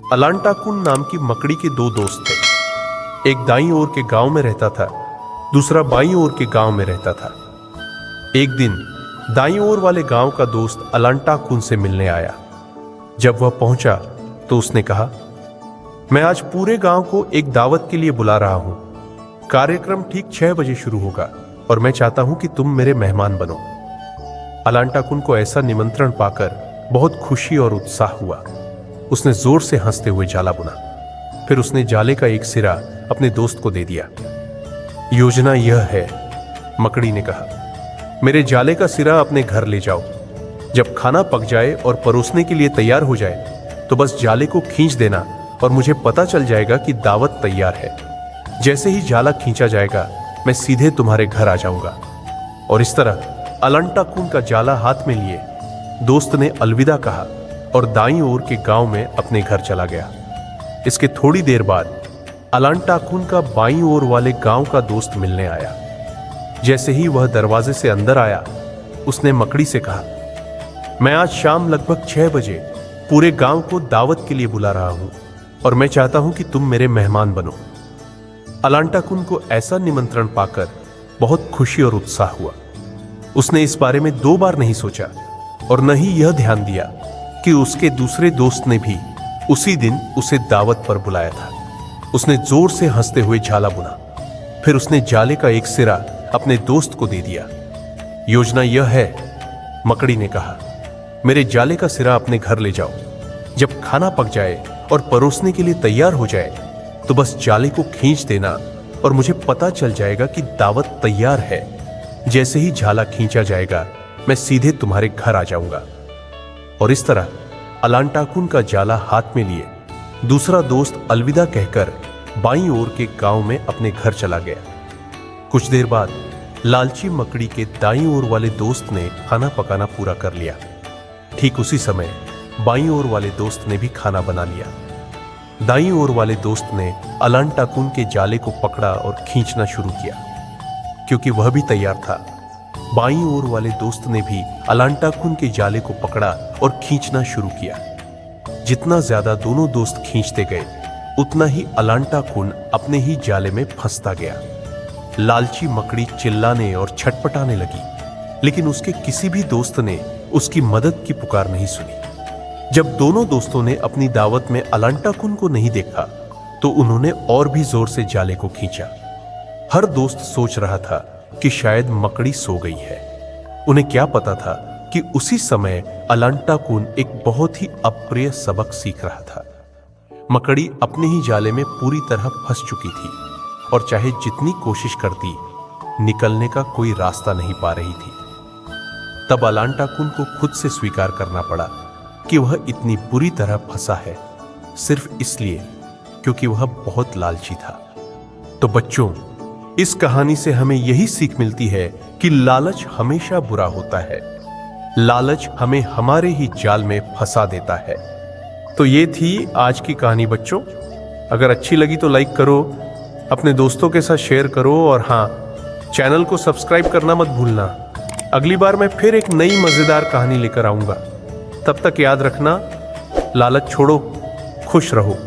अलांटाकुन नाम की मकड़ी के दो दोस्त थे। एक दाईं ओर के गांव में रहता था, दूसरा बाईं ओर के गांव में रहता था। एक दिन दाईं ओर वाले गांव का दोस्त अलांटाकुन से मिलने आया। जब वह पहुंचा तो उसने कहा, मैं आज पूरे गांव को एक दावत के लिए बुला रहा हूं। कार्यक्रम ठीक 6 बजे शुरू होगा और मैं चाहता हूं कि तुम मेरे मेहमान बनो। अलांटाकुन को ऐसा निमंत्रण पाकर बहुत खुशी और उत्साह हुआ। उसने जोर से हंसते हुए जाला बुना। फिर उसने जाले का एक सिरा अपने दोस्त को दे दिया। योजना यह है, मकड़ी ने कहा, मेरे जाले का सिरा अपने घर ले जाओ। जब खाना पक जाए और परोसने के लिए तैयार हो जाए तो बस जाले को खींच देना और मुझे पता चल जाएगा कि दावत तैयार है। जैसे ही जाला खींचा जाएगा मैं सीधे तुम्हारे घर आ जाऊंगा। और इस तरह अलांटाकुन का जाला हाथ में लिए दोस्त ने अलविदा कहा और दाईं ओर के गांव में अपने घर चला गया। इसके थोड़ी देर बाद अलांटाकुन का बाईं ओर वाले गांव का दोस्त मिलने आया। जैसे ही वह दरवाजे से अंदर आया, उसने मकड़ी से कहा, मैं आज शाम लगभग 6 बजे पूरे गांव को दावत के लिए बुला रहा हूं और मैं चाहता हूं कि तुम मेरे मेहमान बनो। अलांटाकुन को ऐसा निमंत्रण पाकर बहुत खुशी और उत्साह हुआ। उसने इस बारे में 2 बार नहीं सोचा और न ही यह ध्यान दिया कि उसके दूसरे दोस्त ने भी उसी दिन उसे दावत पर बुलाया था। उसने जोर से हंसते हुए जाला बुना। फिर उसने जाले का एक सिरा अपने दोस्त को दे दिया। योजना यह है, मकड़ी ने कहा, मेरे जाले का सिरा अपने घर ले जाओ। जब खाना पक जाए और परोसने के लिए तैयार हो जाए तो बस जाले को खींच देना और मुझे पता चल जाएगा कि दावत तैयार है। जैसे ही जाला खींचा जाएगा मैं सीधे तुम्हारे घर आ जाऊंगा। और इस तरह अलांटाकुन का जाला हाथ में लिए दूसरा दोस्त अलविदा कहकर बाईं ओर के गांव में अपने घर चला गया। कुछ देर बाद लालची मकड़ी के दाईं ओर वाले दोस्त ने खाना पकाना पूरा कर लिया। ठीक उसी समय बाईं ओर वाले दोस्त ने भी खाना बना लिया। दाईं ओर वाले दोस्त ने अलांटाकुन के जाले को पकड़ा और खींचना शुरू किया। क्योंकि वह भी तैयार था, बाईं ओर वाले दोस्त ने भी अलांटाकुन के जाले को पकड़ा और खींचना शुरू किया। जितना ज्यादा दोनों दोस्त खींचते गए उतना ही अलांटाकुन अपने ही जाले में फंसता गया। लालची मकड़ी चिल्लाने और छटपटाने लगी, लेकिन उसके किसी भी दोस्त ने उसकी मदद की पुकार नहीं सुनी। जब दोनों दोस्तों ने अपनी दावत में अलांटाकुन को नहीं देखा तो उन्होंने और भी जोर से जाले को खींचा। हर दोस्त सोच रहा था कि शायद मकड़ी सो गई है। उन्हें क्या पता था कि उसी समय अलांटाकुन एक बहुत ही अप्रिय सबक सीख रहा था। मकड़ी अपने ही जाले में पूरी तरह फंस चुकी थी और चाहे जितनी कोशिश करती, निकलने का कोई रास्ता नहीं पा रही थी। तब अलांटाकुन को खुद से स्वीकार करना पड़ा कि वह इतनी बुरी तरह फंसा है सिर्फ इसलिए क्योंकि वह बहुत लालची था। तो बच्चों, इस कहानी से हमें यही सीख मिलती है कि लालच हमेशा बुरा होता है। लालच हमें हमारे ही जाल में फंसा देता है। तो ये थी आज की कहानी बच्चों। अगर अच्छी लगी तो लाइक करो, अपने दोस्तों के साथ शेयर करो और हाँ, चैनल को सब्सक्राइब करना मत भूलना। अगली बार मैं फिर एक नई मजेदार कहानी लेकर आऊंगा। तब तक याद रखना, लालच छोड़ो, खुश रहो।